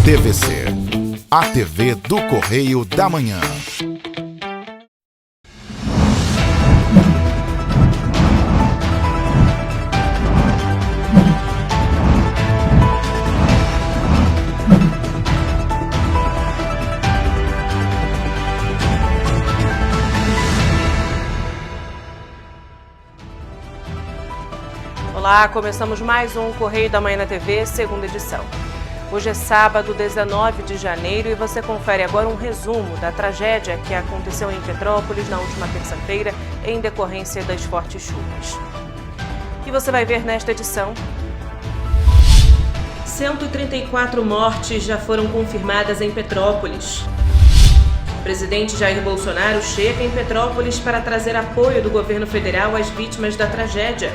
TVC, a TV do Correio da Manhã. Olá, começamos mais um Correio da Manhã na TV, segunda edição. Hoje é sábado, 19 de janeiro, e você confere agora um resumo da tragédia que aconteceu em Petrópolis na última terça-feira em decorrência das fortes chuvas. E você vai ver nesta edição: 134 mortes já foram confirmadas em Petrópolis. O presidente Jair Bolsonaro chega em Petrópolis para trazer apoio do governo federal às vítimas da tragédia.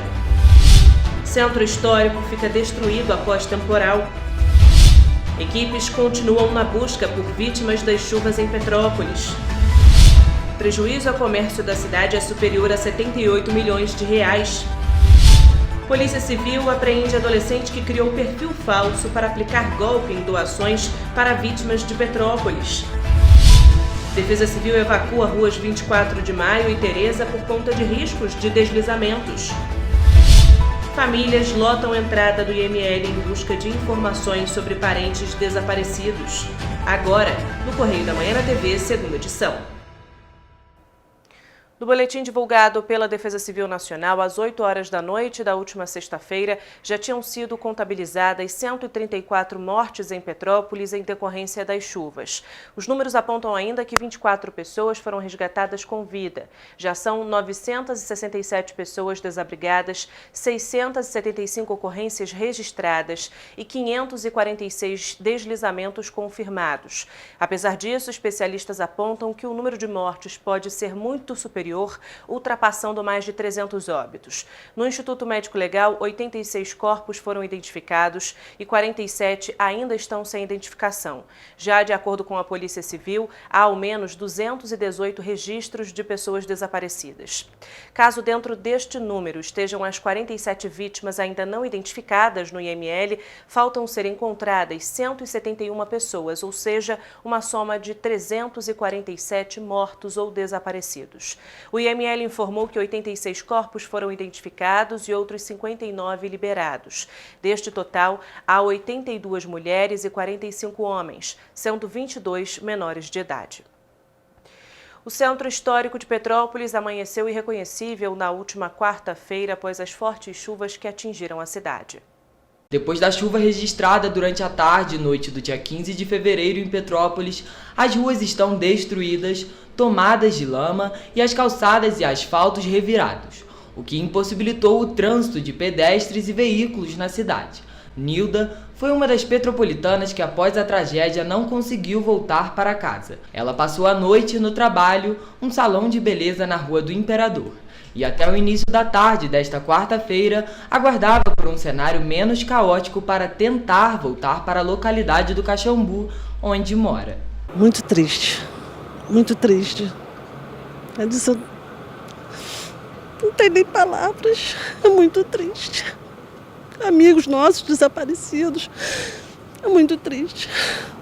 Centro histórico fica destruído após temporal. Equipes continuam na busca por vítimas das chuvas em Petrópolis. O prejuízo ao comércio da cidade é superior a 78 milhões de reais. Polícia Civil apreende adolescente que criou perfil falso para aplicar golpe em doações para vítimas de Petrópolis. Defesa Civil evacua ruas 24 de Maio e Tereza por conta de riscos de deslizamentos. Famílias lotam a entrada do IML em busca de informações sobre parentes desaparecidos. Agora, no Correio da Manhã na TV, segunda edição. No boletim divulgado pela Defesa Civil Nacional, às 8 horas da noite da última sexta-feira, já tinham sido contabilizadas 134 mortes em Petrópolis em decorrência das chuvas. Os números apontam ainda que 24 pessoas foram resgatadas com vida. Já são 967 pessoas desabrigadas, 675 ocorrências registradas e 546 deslizamentos confirmados. Apesar disso, especialistas apontam que o número de mortes pode ser muito superior, ultrapassando mais de 300 óbitos. No Instituto Médico Legal, 86 corpos foram identificados e 47 ainda estão sem identificação. Já de acordo com a Polícia Civil, há ao menos 218 registros de pessoas desaparecidas. Caso dentro deste número estejam as 47 vítimas ainda não identificadas no IML, faltam ser encontradas 171 pessoas, ou seja, uma soma de 347 mortos ou desaparecidos. O IML informou que 86 corpos foram identificados e outros 59 liberados. Deste total, há 82 mulheres e 45 homens, sendo 22 menores de idade. O Centro Histórico de Petrópolis amanheceu irreconhecível na última quarta-feira após as fortes chuvas que atingiram a cidade. Depois da chuva registrada durante a tarde e noite do dia 15 de fevereiro em Petrópolis, as ruas estão destruídas, tomadas de lama e as calçadas e asfaltos revirados, o que impossibilitou o trânsito de pedestres e veículos na cidade. Nilda foi uma das petropolitanas que após a tragédia não conseguiu voltar para casa. Ela passou a noite no trabalho, um salão de beleza na Rua do Imperador, e até o início da tarde desta quarta-feira aguardava por um cenário menos caótico para tentar voltar para a localidade do Caxambu, onde mora. Muito triste, muito triste. Edson, não tem nem palavras, é muito triste. Amigos nossos desaparecidos, é muito triste.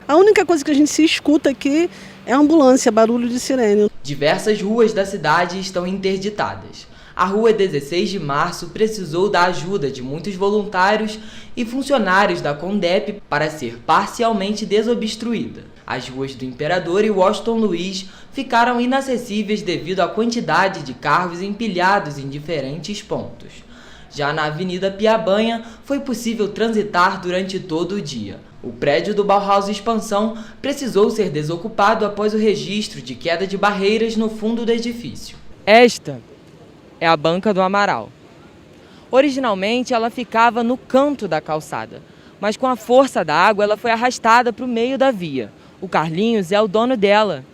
A única coisa que a gente se escuta aqui é a ambulância, barulho de sirene. Diversas ruas da cidade estão interditadas. A rua 16 de março precisou da ajuda de muitos voluntários e funcionários da Condep para ser parcialmente desobstruída. As ruas do Imperador e Washington Luiz ficaram inacessíveis devido à quantidade de carros empilhados em diferentes pontos. Já na Avenida Piabanha, foi possível transitar durante todo o dia. O prédio do Bauhaus Expansão precisou ser desocupado após o registro de queda de barreiras no fundo do edifício. Esta é a Banca do Amaral. Originalmente, ela ficava no canto da calçada, mas com a força da água, ela foi arrastada para o meio da via. O Carlinhos é o dono dela.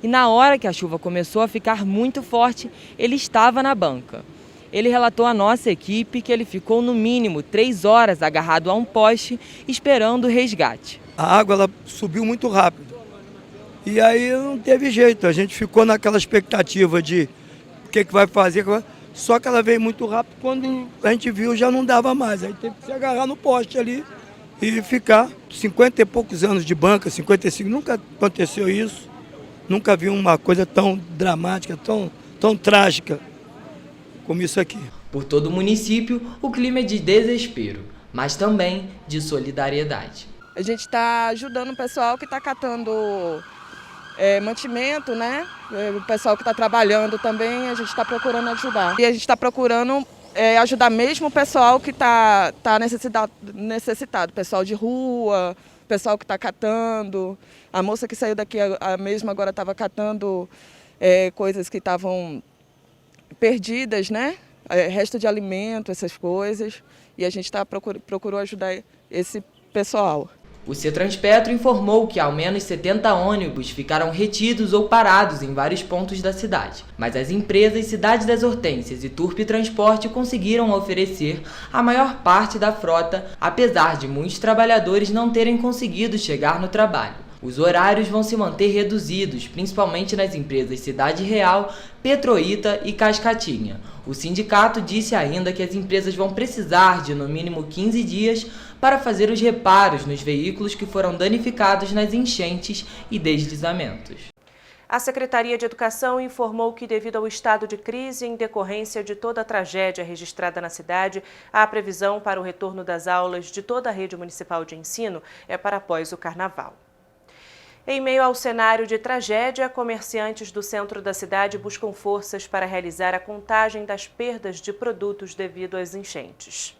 E na hora que a chuva começou a ficar muito forte, ele estava na banca. Ele relatou à nossa equipe que ele ficou no mínimo 3 horas agarrado a um poste esperando o resgate. A água ela subiu muito rápido e aí não teve jeito, a gente ficou naquela expectativa de o que vai fazer, só que ela veio muito rápido, quando a gente viu já não dava mais, aí teve que se agarrar no poste ali e ficar 50 e poucos anos de banca, 55, nunca aconteceu isso. Nunca vi uma coisa tão dramática, tão trágica como isso aqui. Por todo o município, o clima é de desespero, mas também de solidariedade. A gente está ajudando o pessoal que está catando mantimento, né? O pessoal que está trabalhando também, a gente está procurando ajudar. E a gente está procurando ajudar mesmo o pessoal que está necessitado, pessoal de rua, pessoal que está catando. A moça que saiu daqui a mesma agora estava catando coisas que estavam perdidas, né? Resto de alimento, essas coisas. E a gente procurou ajudar esse pessoal. O Cetranspetro informou que ao menos 70 ônibus ficaram retidos ou parados em vários pontos da cidade. Mas as empresas Cidade das Hortênsias e Turpi Transporte conseguiram oferecer a maior parte da frota, apesar de muitos trabalhadores não terem conseguido chegar no trabalho. Os horários vão se manter reduzidos, principalmente nas empresas Cidade Real, Petroíta e Cascatinha. O sindicato disse ainda que as empresas vão precisar de no mínimo 15 dias para fazer os reparos nos veículos que foram danificados nas enchentes e deslizamentos. A Secretaria de Educação informou que, devido ao estado de crise em decorrência de toda a tragédia registrada na cidade, a previsão para o retorno das aulas de toda a rede municipal de ensino é para após o Carnaval. Em meio ao cenário de tragédia, comerciantes do centro da cidade buscam forças para realizar a contagem das perdas de produtos devido às enchentes.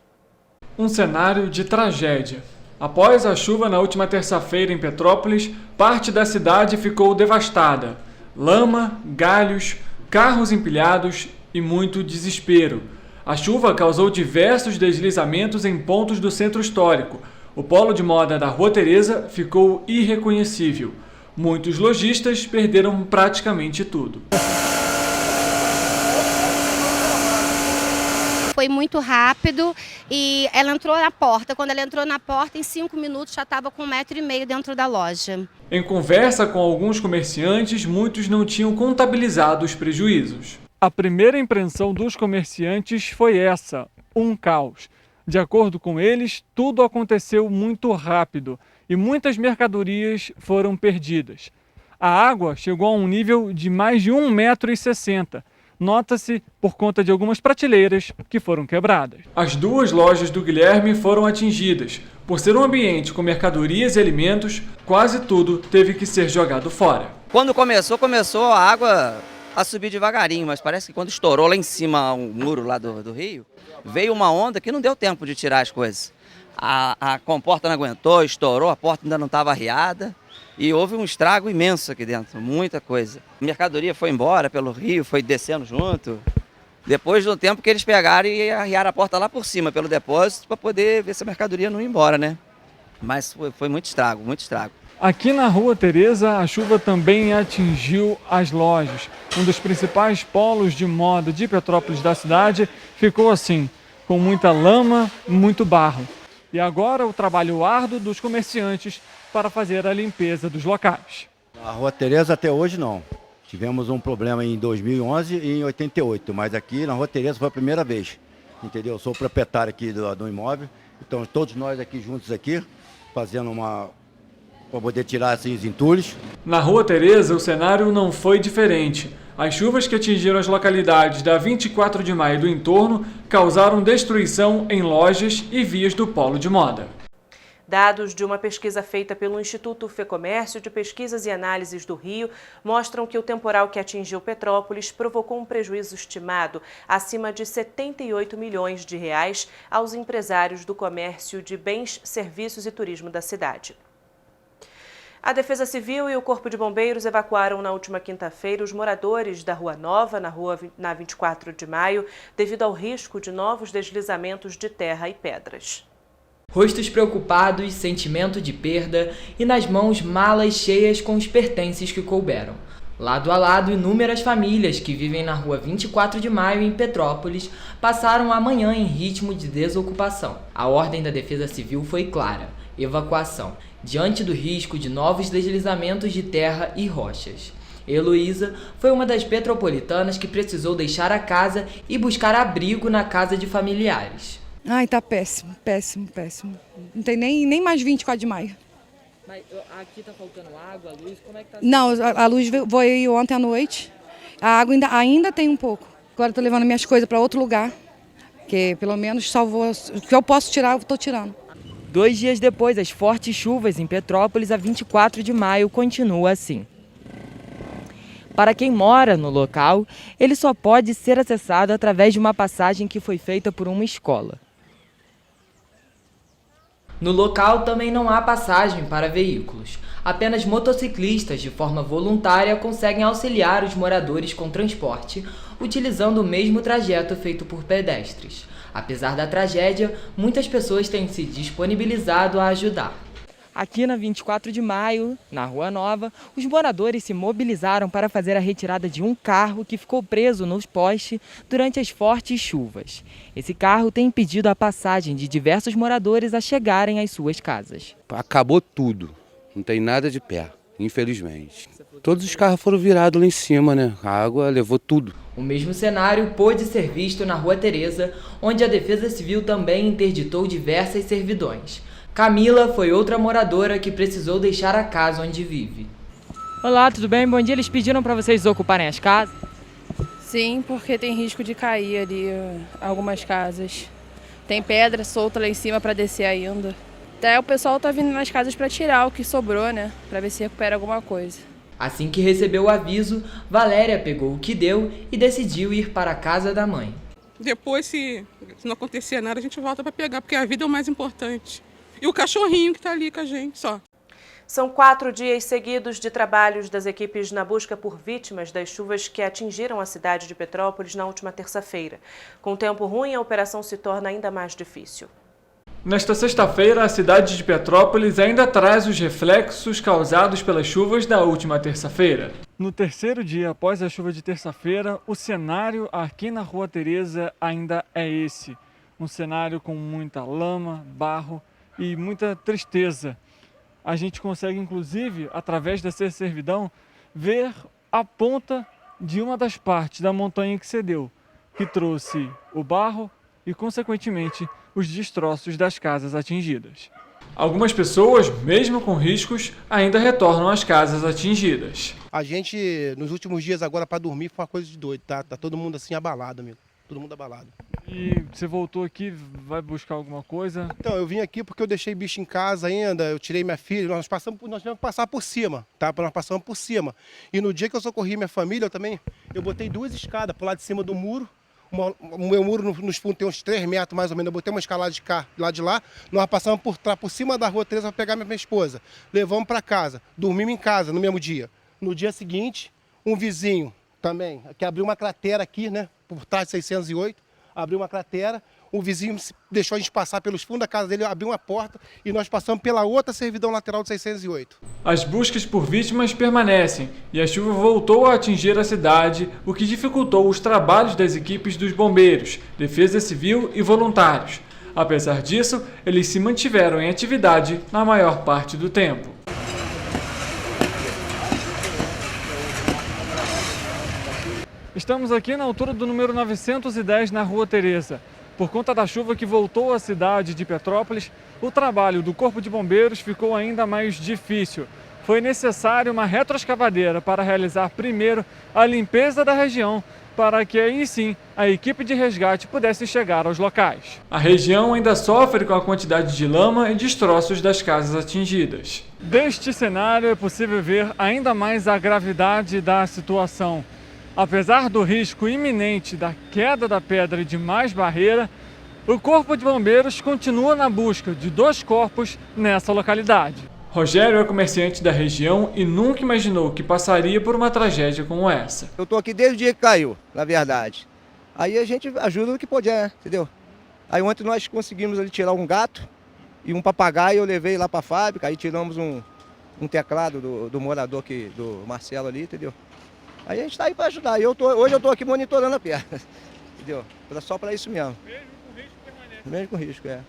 Um cenário de tragédia. Após a chuva na última terça-feira em Petrópolis, parte da cidade ficou devastada. Lama, galhos, carros empilhados e muito desespero. A chuva causou diversos deslizamentos em pontos do centro histórico. O polo de moda da Rua Teresa ficou irreconhecível. Muitos lojistas perderam praticamente tudo. Foi muito rápido e ela entrou na porta. Quando ela entrou na porta, em 5 minutos já estava com 1,5 metro dentro da loja. Em conversa com alguns comerciantes, muitos não tinham contabilizado os prejuízos. A primeira impressão dos comerciantes foi essa, um caos. De acordo com eles, tudo aconteceu muito rápido e muitas mercadorias foram perdidas. A água chegou a um nível de mais de 1,60 metro. Nota-se por conta de algumas prateleiras que foram quebradas. As duas lojas do Guilherme foram atingidas. Por ser um ambiente com mercadorias e alimentos, quase tudo teve que ser jogado fora. Quando começou a água a subir devagarinho, mas parece que quando estourou lá em cima o muro lá do rio, veio uma onda que não deu tempo de tirar as coisas. A comporta não aguentou, estourou, a porta ainda não estava arriada e houve um estrago imenso aqui dentro, muita coisa. A mercadoria foi embora pelo rio, foi descendo junto. Depois do tempo que eles pegaram e arriaram a porta lá por cima, pelo depósito, para poder ver se a mercadoria não ia embora, né? Mas foi muito estrago, muito estrago. Aqui na Rua Teresa, a chuva também atingiu as lojas. Um dos principais polos de moda de Petrópolis da cidade ficou assim, com muita lama, muito barro. E agora o trabalho árduo dos comerciantes para fazer a limpeza dos locais. A Rua Teresa até hoje não. Tivemos um problema em 2011 e em 88, mas aqui na Rua Teresa foi a primeira vez. Entendeu? Eu sou o proprietário aqui do imóvel, então todos nós aqui juntos aqui, fazendo para poder tirar esses entulhos. Na Rua Teresa, o cenário não foi diferente. As chuvas que atingiram as localidades da 24 de maio e do entorno causaram destruição em lojas e vias do polo de moda. Dados de uma pesquisa feita pelo Instituto Fecomércio de Pesquisas e Análises do Rio mostram que o temporal que atingiu Petrópolis provocou um prejuízo estimado acima de 78 milhões de reais aos empresários do comércio de bens, serviços e turismo da cidade. A Defesa Civil e o Corpo de Bombeiros evacuaram na última quinta-feira os moradores da Rua Nova, na 24 de maio, devido ao risco de novos deslizamentos de terra e pedras. Rostos preocupados, sentimento de perda e nas mãos malas cheias com os pertences que couberam. Lado a lado, inúmeras famílias que vivem na Rua 24 de Maio, em Petrópolis, passaram a manhã em ritmo de desocupação. A ordem da Defesa Civil foi clara: evacuação, diante do risco de novos deslizamentos de terra e rochas. Heloísa foi uma das petropolitanas que precisou deixar a casa e buscar abrigo na casa de familiares. Ai, tá péssimo, péssimo, péssimo. Não tem nem mais 24 de maio. Mas aqui tá faltando água, luz, como é que tá? Não, a luz veio ontem à noite. A água ainda tem um pouco. Agora eu tô levando minhas coisas para outro lugar, que pelo menos salvou. O que eu posso tirar, eu tô tirando. 2 dias depois, as fortes chuvas em Petrópolis, a 24 de maio, continua assim. Para quem mora no local, ele só pode ser acessado através de uma passagem que foi feita por uma escola. No local também não há passagem para veículos. Apenas motociclistas, de forma voluntária, conseguem auxiliar os moradores com transporte, utilizando o mesmo trajeto feito por pedestres. Apesar da tragédia, muitas pessoas têm se disponibilizado a ajudar. Aqui na 24 de maio, na Rua Nova, os moradores se mobilizaram para fazer a retirada de um carro que ficou preso nos postes durante as fortes chuvas. Esse carro tem impedido a passagem de diversos moradores a chegarem às suas casas. Acabou tudo, não tem nada de pé, infelizmente. Todos os carros foram virados lá em cima, né? A água levou tudo. O mesmo cenário pôde ser visto na Rua Teresa, onde a Defesa Civil também interditou diversas servidões. Camila foi outra moradora que precisou deixar a casa onde vive. Olá, tudo bem? Bom dia. Eles pediram para vocês ocuparem as casas? Sim, porque tem risco de cair ali algumas casas. Tem pedra solta lá em cima para descer ainda. Até o pessoal tá vindo nas casas para tirar o que sobrou, né? Para ver se recupera alguma coisa. Assim que recebeu o aviso, Valéria pegou o que deu e decidiu ir para a casa da mãe. Depois, se não acontecer nada, a gente volta para pegar, porque a vida é o mais importante. E o cachorrinho que está ali com a gente só. São 4 dias seguidos de trabalhos das equipes na busca por vítimas das chuvas que atingiram a cidade de Petrópolis na última terça-feira. Com o tempo ruim, a operação se torna ainda mais difícil. Nesta sexta-feira, a cidade de Petrópolis ainda traz os reflexos causados pelas chuvas da última terça-feira. No terceiro dia após a chuva de terça-feira, o cenário aqui na Rua Teresa ainda é esse. Um cenário com muita lama, barro e muita tristeza. A gente consegue, inclusive, através dessa servidão, ver a ponta de uma das partes da montanha que cedeu, que trouxe o barro e, consequentemente, os destroços das casas atingidas. Algumas pessoas, mesmo com riscos, ainda retornam às casas atingidas. A gente, nos últimos dias agora, para dormir, foi uma coisa de doido, tá? Tá todo mundo assim abalado, amigo. Todo mundo abalado. E você voltou aqui, vai buscar alguma coisa? Então, eu vim aqui porque eu deixei bicho em casa ainda, eu tirei minha filha, nós tivemos que passar por cima, tá? Nós passamos por cima. E no dia que eu socorri minha família, eu botei 2 escadas pro lado de cima do muro. O meu muro nos fundos tem uns 3 metros mais ou menos, eu botei uma escalada de cá, lá de lá, nós passamos por cima da Rua Teresa para pegar minha esposa. Levamos para casa, dormimos em casa no mesmo dia. No dia seguinte, um vizinho também, que abriu uma cratera aqui, né? Por trás de 608, abriu uma cratera, o vizinho deixou a gente passar pelos fundos da casa dele, abriu uma porta e nós passamos pela outra servidão lateral de 608. As buscas por vítimas permanecem e a chuva voltou a atingir a cidade, o que dificultou os trabalhos das equipes dos bombeiros, Defesa Civil e voluntários. Apesar disso, eles se mantiveram em atividade na maior parte do tempo. Estamos aqui na altura do número 910 na Rua Teresa. Por conta da chuva que voltou à cidade de Petrópolis, o trabalho do Corpo de Bombeiros ficou ainda mais difícil. Foi necessário uma retroescavadeira para realizar primeiro a limpeza da região, para que aí sim a equipe de resgate pudesse chegar aos locais. A região ainda sofre com a quantidade de lama e destroços das casas atingidas. Deste cenário é possível ver ainda mais a gravidade da situação. Apesar do risco iminente da queda da pedra e de mais barreira, o Corpo de Bombeiros continua na busca de 2 corpos nessa localidade. Rogério é comerciante da região e nunca imaginou que passaria por uma tragédia como essa. Eu estou aqui desde o dia que caiu, na verdade. Aí a gente ajuda no que puder, né? Entendeu? Aí ontem nós conseguimos ali tirar um gato e um papagaio, eu levei lá para a fábrica, aí tiramos um teclado do morador aqui, do Marcelo ali, entendeu? Aí a gente está aí para ajudar. E hoje eu estou aqui monitorando a perna, entendeu? Só para isso mesmo. Mesmo com risco permanente. Mesmo com risco, é.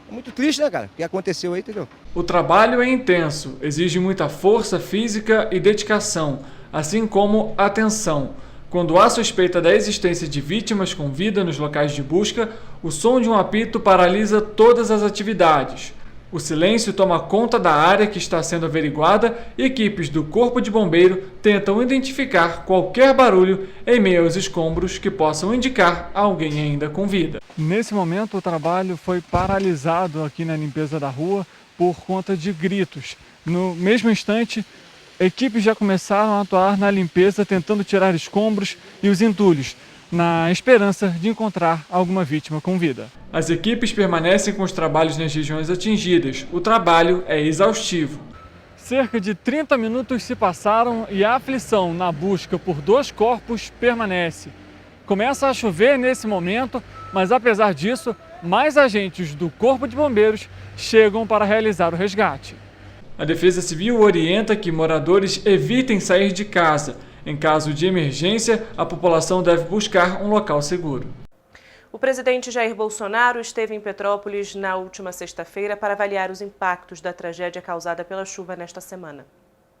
É muito triste, né, cara? O que aconteceu aí, entendeu? O trabalho é intenso, exige muita força física e dedicação, assim como atenção. Quando há suspeita da existência de vítimas com vida nos locais de busca, o som de um apito paralisa todas as atividades. O silêncio toma conta da área que está sendo averiguada e equipes do Corpo de Bombeiro tentam identificar qualquer barulho em meio aos escombros que possam indicar alguém ainda com vida. Nesse momento, o trabalho foi paralisado aqui na limpeza da rua por conta de gritos. No mesmo instante, equipes já começaram a atuar na limpeza, tentando tirar escombros e os entulhos, na esperança de encontrar alguma vítima com vida. As equipes permanecem com os trabalhos nas regiões atingidas. O trabalho é exaustivo. Cerca de 30 minutos se passaram e a aflição na busca por 2 corpos permanece. Começa a chover nesse momento, mas apesar disso, mais agentes do Corpo de Bombeiros chegam para realizar o resgate. A Defesa Civil orienta que moradores evitem sair de casa. Em caso de emergência, a população deve buscar um local seguro. O presidente Jair Bolsonaro esteve em Petrópolis na última sexta-feira para avaliar os impactos da tragédia causada pela chuva nesta semana.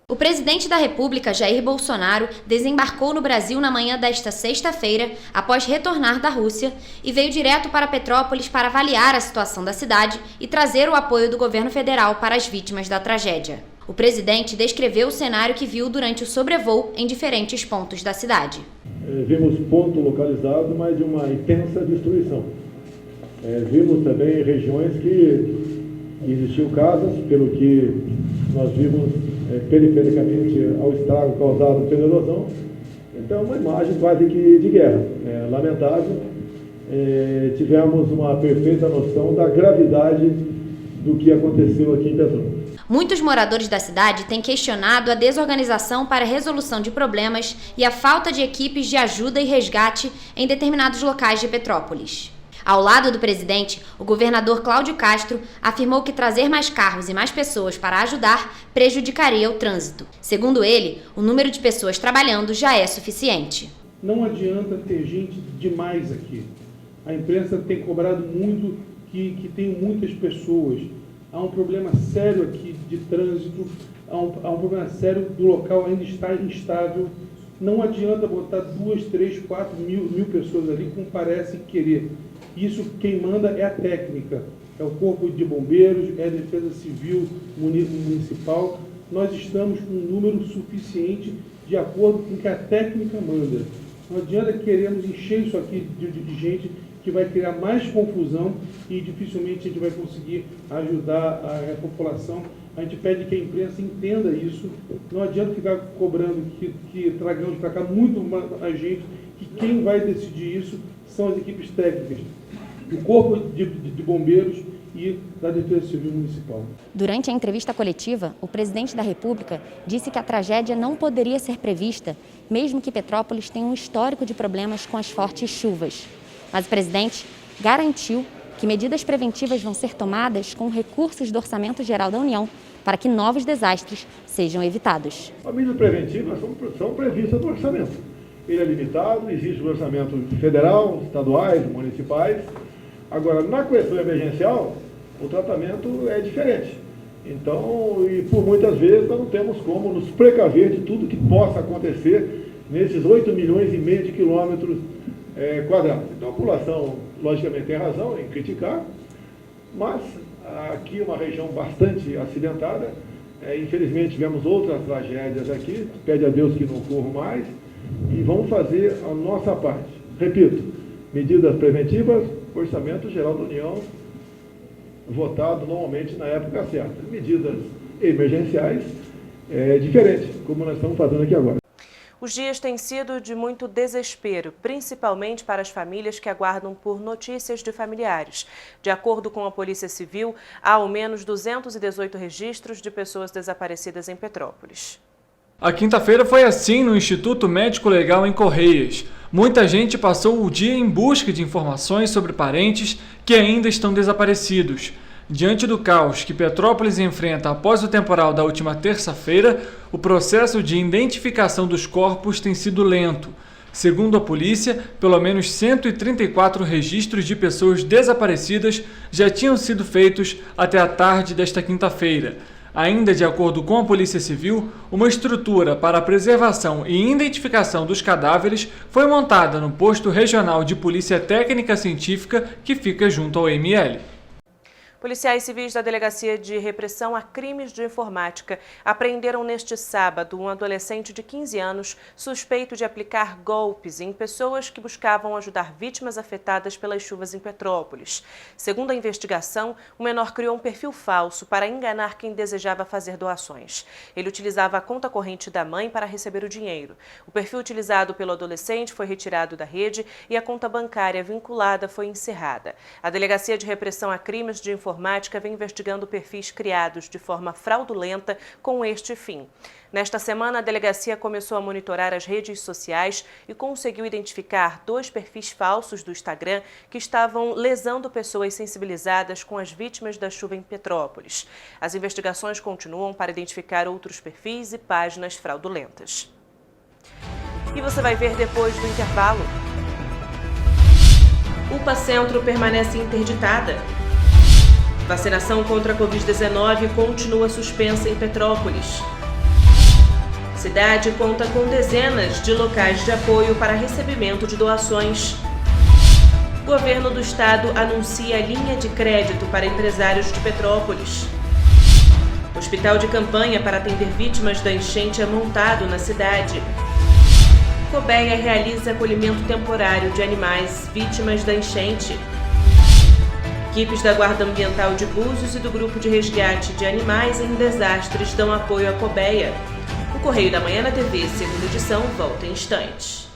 O presidente da República, Jair Bolsonaro, desembarcou no Brasil na manhã desta sexta-feira, após retornar da Rússia, e veio direto para Petrópolis para avaliar a situação da cidade e trazer o apoio do governo federal para as vítimas da tragédia. O presidente descreveu o cenário que viu durante o sobrevoo em diferentes pontos da cidade. Vimos ponto localizado, mas de uma intensa destruição. Vimos também regiões que existiam casas, pelo que nós vimos perifericamente ao estrago causado pela erosão. Então, uma imagem quase que de guerra. Lamentável. Tivemos uma perfeita noção da gravidade do que aconteceu aqui em Petrópolis. Muitos moradores da cidade têm questionado a desorganização para a resolução de problemas e a falta de equipes de ajuda e resgate em determinados locais de Petrópolis. Ao lado do presidente, o governador Cláudio Castro afirmou que trazer mais carros e mais pessoas para ajudar prejudicaria o trânsito. Segundo ele, o número de pessoas trabalhando já é suficiente. Não adianta ter gente demais aqui. A imprensa tem cobrado muito que tem muitas pessoas. Há um problema sério aqui de trânsito, há um problema sério do local ainda estar instável. Não adianta botar 2, 3, 4 mil pessoas ali como parece querer. Isso quem manda é a técnica, é o Corpo de Bombeiros, é a Defesa Civil Municipal. Nós estamos com um número suficiente de acordo com o que a técnica manda. Não adianta queremos encher isso aqui de gente que vai criar mais confusão e dificilmente a gente vai conseguir ajudar a população. A gente pede que a imprensa entenda isso. Não adianta ficar cobrando que tragamos para cá muito mais gente, que quem vai decidir isso são as equipes técnicas, do Corpo de Bombeiros e da Defesa Civil Municipal. Durante a entrevista coletiva, o presidente da República disse que a tragédia não poderia ser prevista, mesmo que Petrópolis tenha um histórico de problemas com as fortes chuvas. Mas o presidente garantiu que medidas preventivas vão ser tomadas com recursos do Orçamento Geral da União para que novos desastres sejam evitados. As medidas preventivas são previstas no orçamento. Ele é limitado, existe o orçamento federal, estaduais, municipais. Agora, na questão emergencial, o tratamento é diferente. Então, e por muitas vezes, nós não temos como nos precaver de tudo que possa acontecer nesses 8,5 milhões de quilômetros quadrados. Então, a população, logicamente, tem razão em criticar, mas aqui é uma região bastante acidentada. Infelizmente, tivemos outras tragédias aqui, pede a Deus que não ocorram mais, e vamos fazer a nossa parte. Repito, medidas preventivas, Orçamento Geral da União, votado normalmente na época certa. Medidas emergenciais, diferente, como nós estamos fazendo aqui agora. Os dias têm sido de muito desespero, principalmente para as famílias que aguardam por notícias de familiares. De acordo com a Polícia Civil, há ao menos 218 registros de pessoas desaparecidas em Petrópolis. A quinta-feira foi assim no Instituto Médico Legal em Correias. Muita gente passou o dia em busca de informações sobre parentes que ainda estão desaparecidos. Diante do caos que Petrópolis enfrenta após o temporal da última terça-feira, o processo de identificação dos corpos tem sido lento. Segundo a polícia, pelo menos 134 registros de pessoas desaparecidas já tinham sido feitos até a tarde desta quinta-feira. Ainda de acordo com a Polícia Civil, uma estrutura para a preservação e identificação dos cadáveres foi montada no posto regional de Polícia Técnica Científica que fica junto ao ML. Policiais civis da Delegacia de Repressão a Crimes de Informática apreenderam neste sábado um adolescente de 15 anos suspeito de aplicar golpes em pessoas que buscavam ajudar vítimas afetadas pelas chuvas em Petrópolis. Segundo a investigação, o menor criou um perfil falso para enganar quem desejava fazer doações. Ele utilizava a conta corrente da mãe para receber o dinheiro. O perfil utilizado pelo adolescente foi retirado da rede e a conta bancária vinculada foi encerrada. A Delegacia de Repressão a Crimes de Informática vem investigando perfis criados de forma fraudulenta com este fim. Nesta semana, a delegacia começou a monitorar as redes sociais e conseguiu identificar 2 perfis falsos do Instagram que estavam lesando pessoas sensibilizadas com as vítimas da chuva em Petrópolis. As investigações continuam para identificar outros perfis e páginas fraudulentas. E você vai ver depois do intervalo. UPA Centro permanece interditada. Vacinação contra a Covid-19 continua suspensa em Petrópolis. Cidade conta com dezenas de locais de apoio para recebimento de doações. Governo do Estado anuncia linha de crédito para empresários de Petrópolis. Hospital de campanha para atender vítimas da enchente é montado na cidade. Cobeia realiza acolhimento temporário de animais vítimas da enchente. Equipes da Guarda Ambiental de Búzios e do Grupo de Resgate de Animais em Desastres dão apoio à Cobeia. O Correio da Manhã na TV, segunda edição, volta em instantes.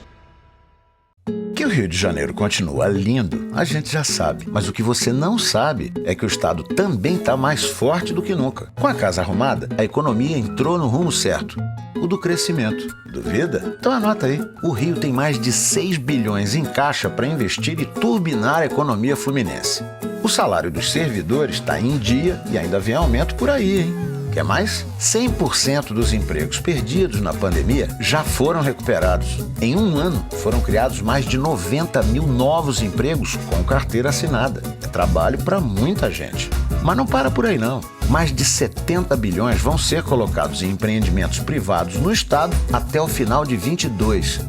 Que o Rio de Janeiro continua lindo, a gente já sabe. Mas o que você não sabe é que o estado também está mais forte do que nunca. Com a casa arrumada, a economia entrou no rumo certo. O do crescimento. Duvida? Então anota aí. O Rio tem mais de 6 bilhões em caixa para investir e turbinar a economia fluminense. O salário dos servidores está em dia e ainda vem aumento por aí, hein? Quer mais? 100% dos empregos perdidos na pandemia já foram recuperados. Em um ano, foram criados mais de 90 mil novos empregos com carteira assinada. É trabalho para muita gente. Mas não para por aí, não. Mais de 70 bilhões vão ser colocados em empreendimentos privados no estado até o final de 22.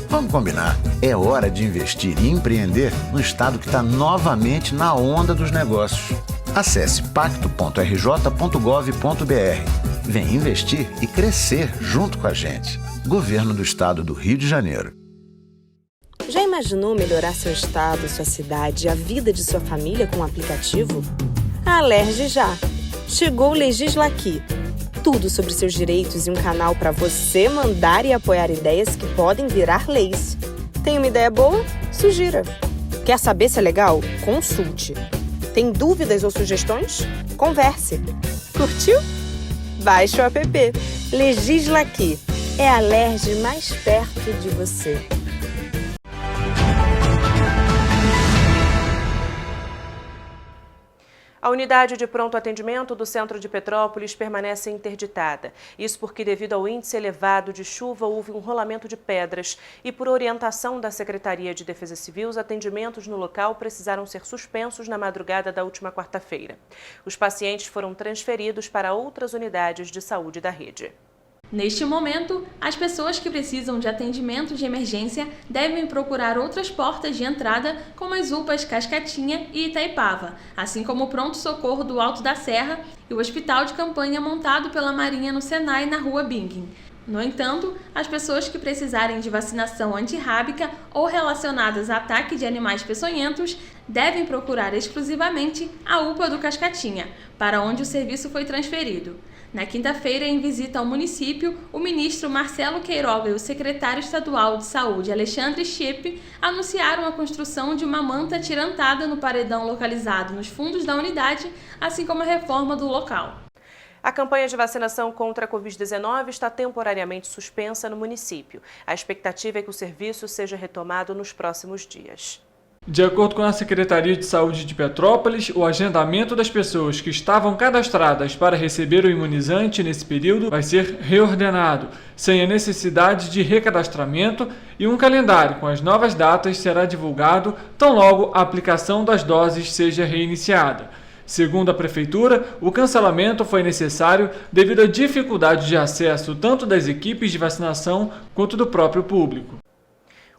Vamos combinar, é hora de investir e empreender no estado que está novamente na onda dos negócios. Acesse pacto.rj.gov.br. Vem investir e crescer junto com a gente. Governo do Estado do Rio de Janeiro. Já imaginou melhorar seu estado, sua cidade e a vida de sua família com um aplicativo? A Alerj já! Chegou o Legisla Aqui. Tudo sobre seus direitos e um canal para você mandar e apoiar ideias que podem virar leis. Tem uma ideia boa? Sugira. Quer saber se é legal? Consulte. Tem dúvidas ou sugestões? Converse. Curtiu? Baixe o app. Legisla Aqui. É a Alerj mais perto de você. A unidade de pronto atendimento do centro de Petrópolis permanece interditada. Isso porque, devido ao índice elevado de chuva, houve um rolamento de pedras e, por orientação da Secretaria de Defesa Civil, os atendimentos no local precisaram ser suspensos na madrugada da última quarta-feira. Os pacientes foram transferidos para outras unidades de saúde da rede. Neste momento, as pessoas que precisam de atendimento de emergência devem procurar outras portas de entrada, como as UPAs Cascatinha e Itaipava, assim como o pronto-socorro do Alto da Serra e o hospital de campanha montado pela Marinha no Senai, na Rua Bingen. No entanto, as pessoas que precisarem de vacinação antirrábica ou relacionadas a ataque de animais peçonhentos devem procurar exclusivamente a UPA do Cascatinha, para onde o serviço foi transferido. Na quinta-feira, em visita ao município, o ministro Marcelo Queiroga e o secretário estadual de saúde, Alexandre Schepe, anunciaram a construção de uma manta atirantada no paredão localizado nos fundos da unidade, assim como a reforma do local. A campanha de vacinação contra a Covid-19 está temporariamente suspensa no município. A expectativa é que o serviço seja retomado nos próximos dias. De acordo com a Secretaria de Saúde de Petrópolis, o agendamento das pessoas que estavam cadastradas para receber o imunizante nesse período vai ser reordenado, sem a necessidade de recadastramento, e um calendário com as novas datas será divulgado tão logo a aplicação das doses seja reiniciada. Segundo a Prefeitura, o cancelamento foi necessário devido à dificuldade de acesso tanto das equipes de vacinação quanto do próprio público.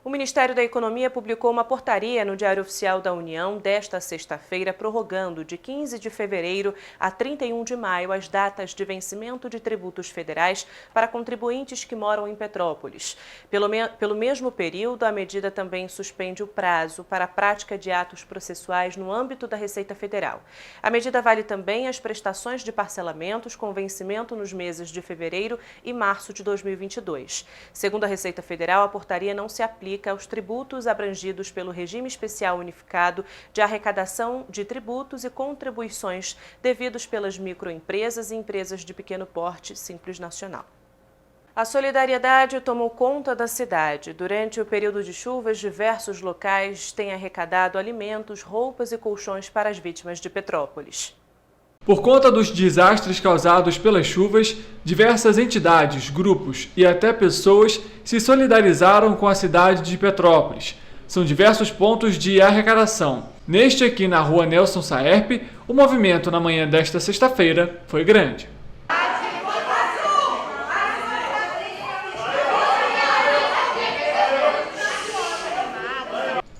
O Ministério da Economia publicou uma portaria no Diário Oficial da União desta sexta-feira, prorrogando de 15 de fevereiro a 31 de maio as datas de vencimento de tributos federais para contribuintes que moram em Petrópolis. Pelo mesmo período, a medida também suspende o prazo para a prática de atos processuais no âmbito da Receita Federal. A medida vale também às prestações de parcelamentos com vencimento nos meses de fevereiro e março de 2022. Segundo a Receita Federal, a portaria não se aplica aos tributos abrangidos pelo Regime Especial Unificado de Arrecadação de Tributos e Contribuições devidos pelas microempresas e empresas de pequeno porte Simples Nacional. A solidariedade tomou conta da cidade. Durante o período de chuvas, diversos locais têm arrecadado alimentos, roupas e colchões para as vítimas de Petrópolis. Por conta dos desastres causados pelas chuvas, diversas entidades, grupos e até pessoas se solidarizaram com a cidade de Petrópolis. São diversos pontos de arrecadação. Neste aqui na rua Nelson Saerp, o movimento na manhã desta sexta-feira foi grande.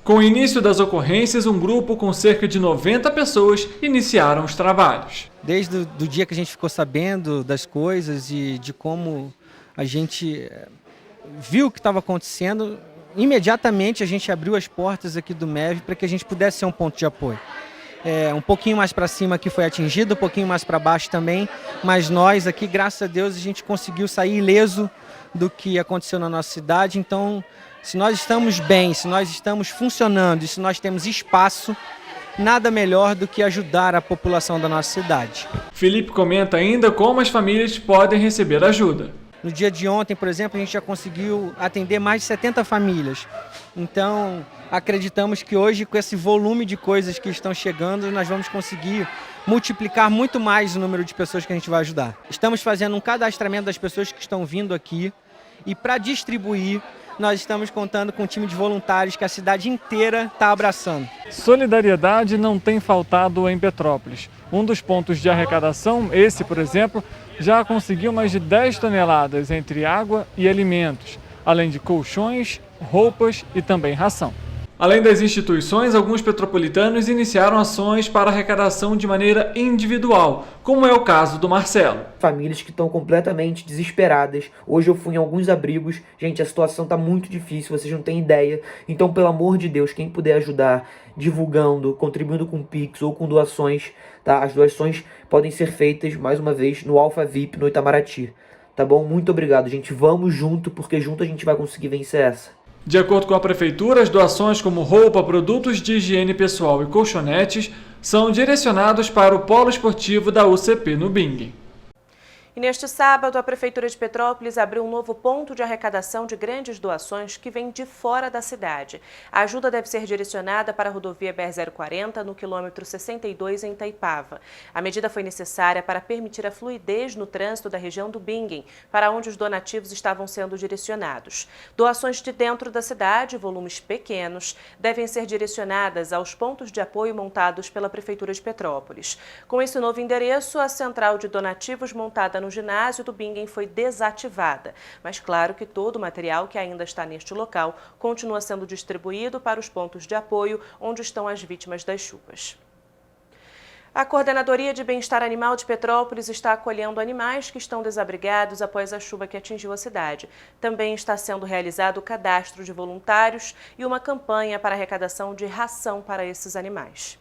Com o início das ocorrências, um grupo com cerca de 90 pessoas iniciaram os trabalhos. Desde o dia que a gente ficou sabendo das coisas e de como a gente viu o que estava acontecendo, imediatamente a gente abriu as portas aqui do MEV para que a gente pudesse ser um ponto de apoio. Um pouquinho mais para cima aqui foi atingido, um pouquinho mais para baixo também, mas nós aqui, graças a Deus, a gente conseguiu sair ileso do que aconteceu na nossa cidade. Então, se nós estamos bem, se nós estamos funcionando e se nós temos espaço, nada melhor do que ajudar a população da nossa cidade. Felipe comenta ainda como as famílias podem receber ajuda. No dia de ontem, por exemplo, a gente já conseguiu atender mais de 70 famílias. Então, acreditamos que hoje, com esse volume de coisas que estão chegando, nós vamos conseguir multiplicar muito mais o número de pessoas que a gente vai ajudar. Estamos fazendo um cadastramento das pessoas que estão vindo aqui e, para distribuir, nós estamos contando com um time de voluntários que a cidade inteira está abraçando. Solidariedade não tem faltado em Petrópolis. Um dos pontos de arrecadação, esse, por exemplo, já conseguiu mais de 10 toneladas entre água e alimentos, além de colchões, roupas e também ração. Além das instituições, alguns petropolitanos iniciaram ações para arrecadação de maneira individual, como é o caso do Marcelo. Famílias que estão completamente desesperadas. Hoje eu fui em alguns abrigos. Gente, a situação está muito difícil, vocês não têm ideia. Então, pelo amor de Deus, quem puder ajudar, divulgando, contribuindo com Pix ou com doações, tá? As doações podem ser feitas, mais uma vez, no Alfa VIP, no Itamaraty. Tá bom? Muito obrigado, gente. Vamos junto, porque junto a gente vai conseguir vencer essa. De acordo com a Prefeitura, as doações como roupa, produtos de higiene pessoal e colchonetes são direcionados para o polo esportivo da UCP no Bingen. E neste sábado, a Prefeitura de Petrópolis abriu um novo ponto de arrecadação de grandes doações que vêm de fora da cidade. A ajuda deve ser direcionada para a rodovia BR-040, no quilômetro 62, em Itaipava. A medida foi necessária para permitir a fluidez no trânsito da região do Bingen, para onde os donativos estavam sendo direcionados. Doações de dentro da cidade, volumes pequenos, devem ser direcionadas aos pontos de apoio montados pela Prefeitura de Petrópolis. Com esse novo endereço, a central de donativos montada no ginásio do Bingen foi desativada, mas claro que todo o material que ainda está neste local continua sendo distribuído para os pontos de apoio onde estão as vítimas das chuvas. A Coordenadoria de Bem-Estar Animal de Petrópolis está acolhendo animais que estão desabrigados após a chuva que atingiu a cidade. Também está sendo realizado o cadastro de voluntários e uma campanha para arrecadação de ração para esses animais.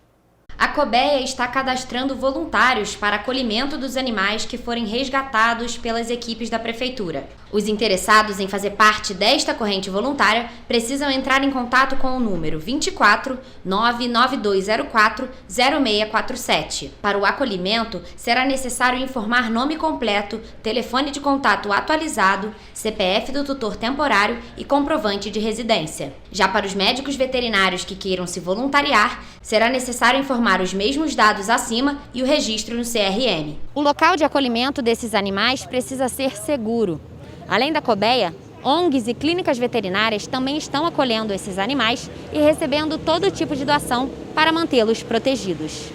A COBEA está cadastrando voluntários para acolhimento dos animais que forem resgatados pelas equipes da Prefeitura. Os interessados em fazer parte desta corrente voluntária precisam entrar em contato com o número 24 99204 0647. Para o acolhimento, será necessário informar nome completo, telefone de contato atualizado, CPF do tutor temporário e comprovante de residência. Já para os médicos veterinários que queiram se voluntariar, será necessário informar os mesmos dados acima e o registro no CRM. O local de acolhimento desses animais precisa ser seguro. Além da COBEA, ONGs e clínicas veterinárias também estão acolhendo esses animais e recebendo todo tipo de doação para mantê-los protegidos.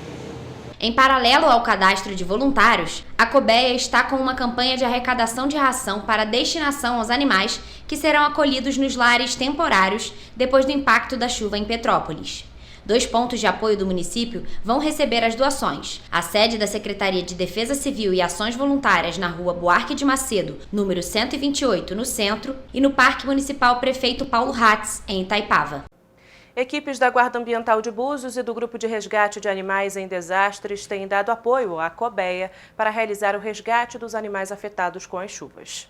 Em paralelo ao cadastro de voluntários, a COBEA está com uma campanha de arrecadação de ração para destinação aos animais que serão acolhidos nos lares temporários depois do impacto da chuva em Petrópolis. 2 pontos de apoio do município vão receber as doações. A sede da Secretaria de Defesa Civil e Ações Voluntárias na Rua Buarque de Macedo, número 128, no centro, e no Parque Municipal Prefeito Paulo Hatz, em Itaipava. Equipes da Guarda Ambiental de Búzios e do Grupo de Resgate de Animais em Desastres têm dado apoio à COBEA para realizar o resgate dos animais afetados com as chuvas.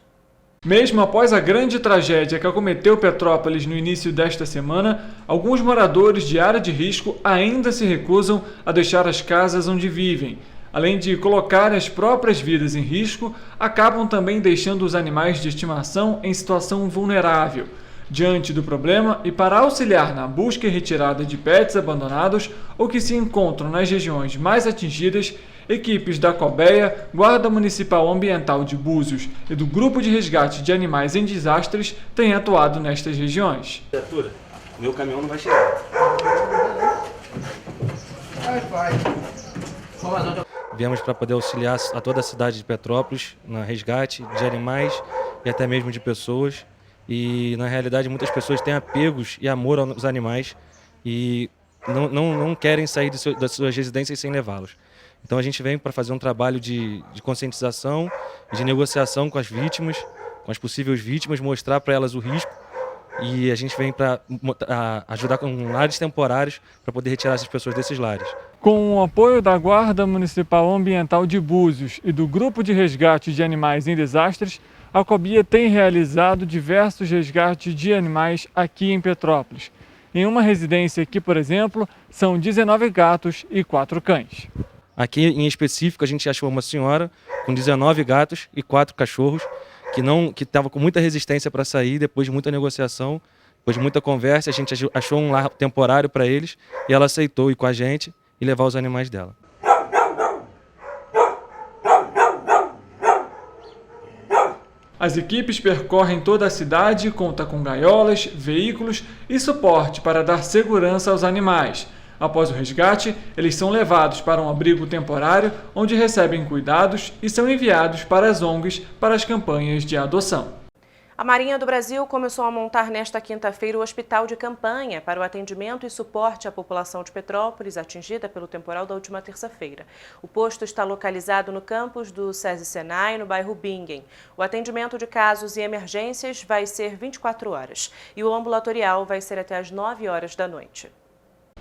Mesmo após a grande tragédia que acometeu Petrópolis no início desta semana, alguns moradores de área de risco ainda se recusam a deixar as casas onde vivem. Além de colocar as próprias vidas em risco, acabam também deixando os animais de estimação em situação vulnerável. Diante do problema e para auxiliar na busca e retirada de pets abandonados ou que se encontram nas regiões mais atingidas, equipes da COBEA, Guarda Municipal Ambiental de Búzios e do Grupo de Resgate de Animais em Desastres têm atuado nestas regiões. Meu caminhão não vai chegar. Viemos para poder auxiliar a toda a cidade de Petrópolis no resgate de animais e até mesmo de pessoas. E, na realidade, muitas pessoas têm apegos e amor aos animais e não querem sair das suas residências sem levá-los. Então, a gente vem para fazer um trabalho de conscientização e de negociação com as vítimas, com as possíveis vítimas, mostrar para elas o risco. E a gente vem para ajudar com lares temporários para poder retirar essas pessoas desses lares. Com o apoio da Guarda Municipal Ambiental de Búzios e do Grupo de Resgate de Animais em Desastres, a COBEA tem realizado diversos resgates de animais aqui em Petrópolis. Em uma residência aqui, por exemplo, são 19 gatos e 4 cães. Aqui, em específico, a gente achou uma senhora com 19 gatos e 4 cachorros que estava com muita resistência para sair. Depois de muita negociação, depois de muita conversa, a gente achou um lar temporário para eles e ela aceitou ir com a gente e levar os animais dela. As equipes percorrem toda a cidade e contam com gaiolas, veículos e suporte para dar segurança aos animais. Após o resgate, eles são levados para um abrigo temporário, onde recebem cuidados e são enviados para as ONGs para as campanhas de adoção. A Marinha do Brasil começou a montar nesta quinta-feira o hospital de campanha para o atendimento e suporte à população de Petrópolis, atingida pelo temporal da última terça-feira. O posto está localizado no campus do SESI Senai, no bairro Bingen. O atendimento de casos e emergências vai ser 24 horas e o ambulatorial vai ser até às 9 horas da noite.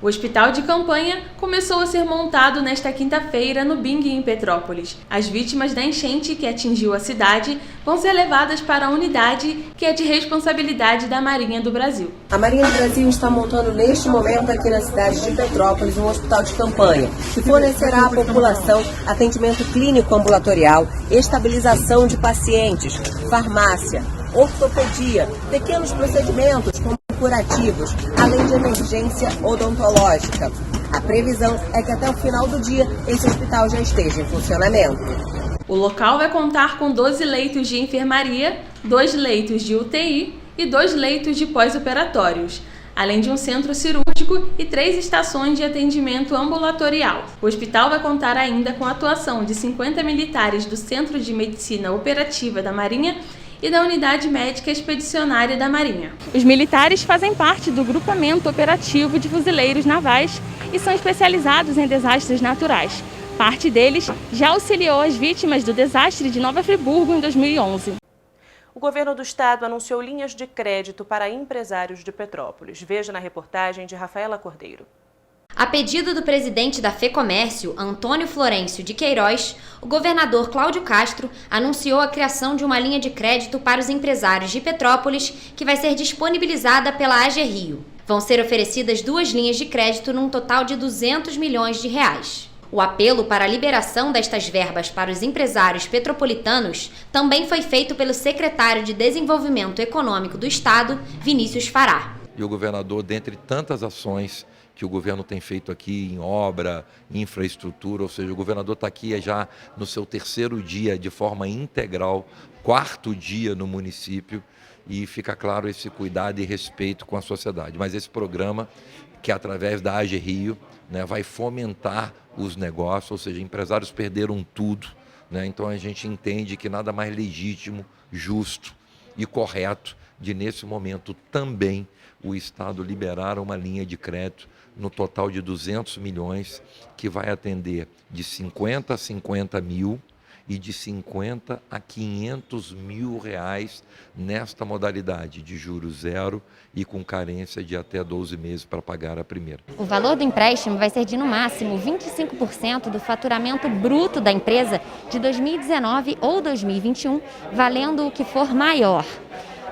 O hospital de campanha começou a ser montado nesta quinta-feira no Bingen, em Petrópolis. As vítimas da enchente que atingiu a cidade vão ser levadas para a unidade que é de responsabilidade da Marinha do Brasil. A Marinha do Brasil está montando neste momento aqui na cidade de Petrópolis um hospital de campanha que fornecerá à população atendimento clínico ambulatorial, estabilização de pacientes, farmácia, ortopedia, pequenos procedimentos como curativos, além de emergência odontológica. A previsão é que até o final do dia esse hospital já esteja em funcionamento. O local vai contar com 12 leitos de enfermaria, 2 leitos de UTI e 2 leitos de pós-operatórios, além de um centro cirúrgico e 3 estações de atendimento ambulatorial. O hospital vai contar ainda com a atuação de 50 militares do Centro de Medicina Operativa da Marinha e da Unidade Médica Expedicionária da Marinha. Os militares fazem parte do grupamento operativo de fuzileiros navais e são especializados em desastres naturais. Parte deles já auxiliou as vítimas do desastre de Nova Friburgo em 2011. O governo do estado anunciou linhas de crédito para empresários de Petrópolis. Veja na reportagem de Rafaela Cordeiro. A pedido do presidente da FEComércio, Antônio Florencio de Queiroz, o governador Cláudio Castro anunciou a criação de uma linha de crédito para os empresários de Petrópolis, que vai ser disponibilizada pela AG Rio. Vão ser oferecidas 2 linhas de crédito num total de 200 milhões de reais. O apelo para a liberação destas verbas para os empresários petropolitanos também foi feito pelo secretário de Desenvolvimento Econômico do Estado, Vinícius Fará. E o governador, dentre tantas ações que o governo tem feito aqui em obra, infraestrutura, ou seja, o governador está aqui já no seu 3º dia de forma integral, 4º dia no município, e fica claro esse cuidado e respeito com a sociedade. Mas esse programa que através da AGE Rio, né, vai fomentar os negócios, ou seja, empresários perderam tudo, né, então a gente entende que nada mais legítimo, justo e correto de, nesse momento, também o Estado liberar uma linha de crédito no total de 200 milhões, que vai atender de 50 a 50 mil e de 50 a 500 mil reais nesta modalidade de juros zero e com carência de até 12 meses para pagar a primeira. O valor do empréstimo vai ser de, no máximo, 25% do faturamento bruto da empresa de 2019 ou 2021, valendo o que for maior.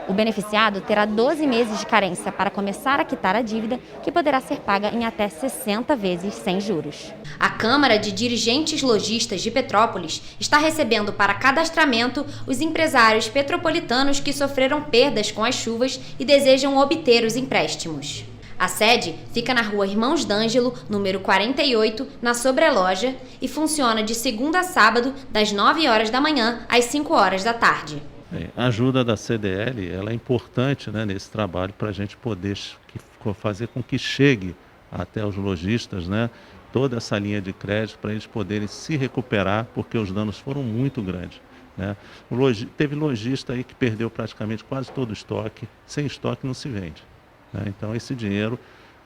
O beneficiado terá 12 meses de carência para começar a quitar a dívida, que poderá ser paga em até 60 vezes sem juros. A Câmara de Dirigentes Lojistas de Petrópolis está recebendo para cadastramento os empresários petropolitanos que sofreram perdas com as chuvas e desejam obter os empréstimos. A sede fica na rua Irmãos d'Ângelo, número 48, na Sobreloja, e funciona de segunda a sábado, das 9 horas da manhã às 5 horas da tarde. A ajuda da CDL ela é importante, né, nesse trabalho para a gente poder fazer com que chegue até os lojistas, né, toda essa linha de crédito para eles poderem se recuperar, porque os danos foram muito grandes, né. Teve lojista aí que perdeu praticamente quase todo o estoque, sem estoque não se vende, né. Então esse dinheiro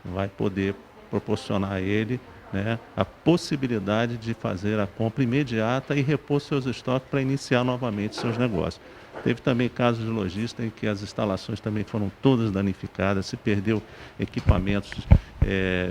vai poder proporcionar a ele, né, a possibilidade de fazer a compra imediata e repor seus estoques para iniciar novamente seus negócios. Teve também casos de lojistas em que as instalações também foram todas danificadas, se perdeu equipamentos,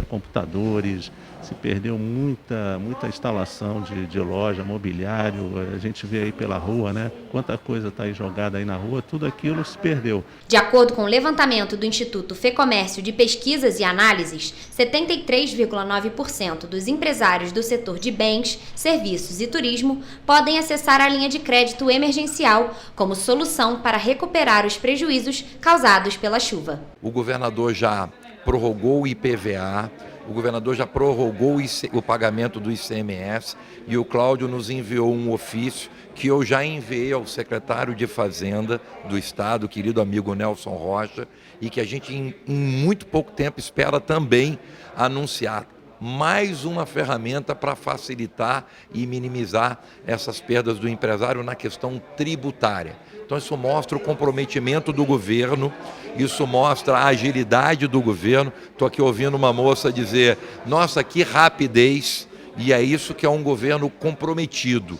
computadores, se perdeu muita instalação de loja, mobiliário. A gente vê aí pela rua, né? Quanta coisa está aí jogada aí na rua, tudo aquilo se perdeu. De acordo com o levantamento do Instituto Fecomércio de Pesquisas e Análises, 73,9% dos empresários do setor de bens, serviços e turismo podem acessar a linha de crédito emergencial como solução para recuperar os prejuízos causados pela chuva. O governador já prorrogou o IPVA, o governador já prorrogou o pagamento do ICMS e o Cláudio nos enviou um ofício que eu já enviei ao secretário de Fazenda do Estado, querido amigo Nelson Rocha, e que a gente em muito pouco tempo espera também anunciar mais uma ferramenta para facilitar e minimizar essas perdas do empresário na questão tributária. Então isso mostra o comprometimento do governo, isso mostra a agilidade do governo. Estou aqui ouvindo uma moça dizer, nossa, que rapidez, e é isso que é um governo comprometido.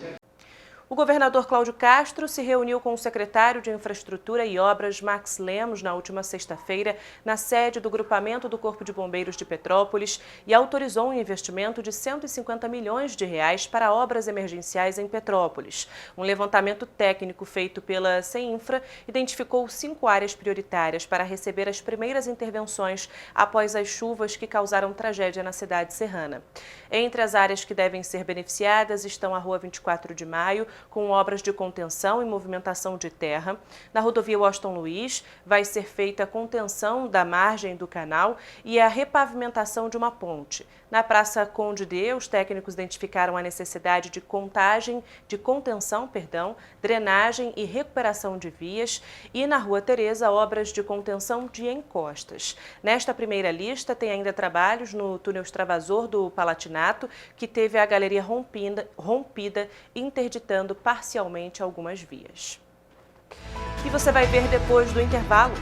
O governador Cláudio Castro se reuniu com o secretário de Infraestrutura e Obras, Max Lemos, na última sexta-feira, na sede do Grupamento do Corpo de Bombeiros de Petrópolis e autorizou um investimento de R$150 milhões para obras emergenciais em Petrópolis. Um levantamento técnico feito pela CEINFRA identificou 5 áreas prioritárias para receber as primeiras intervenções após as chuvas que causaram tragédia na cidade serrana. Entre as áreas que devem ser beneficiadas estão a Rua 24 de Maio, com obras de contenção e movimentação de terra. Na rodovia Washington Luiz, vai ser feita a contenção da margem do canal e a repavimentação de uma ponte. Na Praça Conde D, os técnicos identificaram a necessidade de contenção, drenagem e recuperação de vias. E na Rua Tereza, obras de contenção de encostas. Nesta primeira lista, tem ainda trabalhos no túnel extravasor do Palatinato, que teve a galeria rompida, interditando parcialmente algumas vias. E você vai ver depois do intervalo.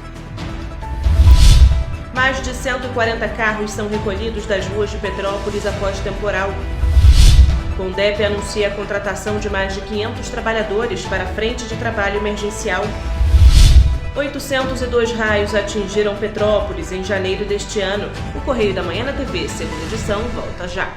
Mais de 140 carros são recolhidos das ruas de Petrópolis após temporal. Condep anuncia a contratação de mais de 500 trabalhadores para a frente de trabalho emergencial. 802 raios atingiram Petrópolis em janeiro deste ano. O Correio da Manhã na TV, segunda edição, volta já.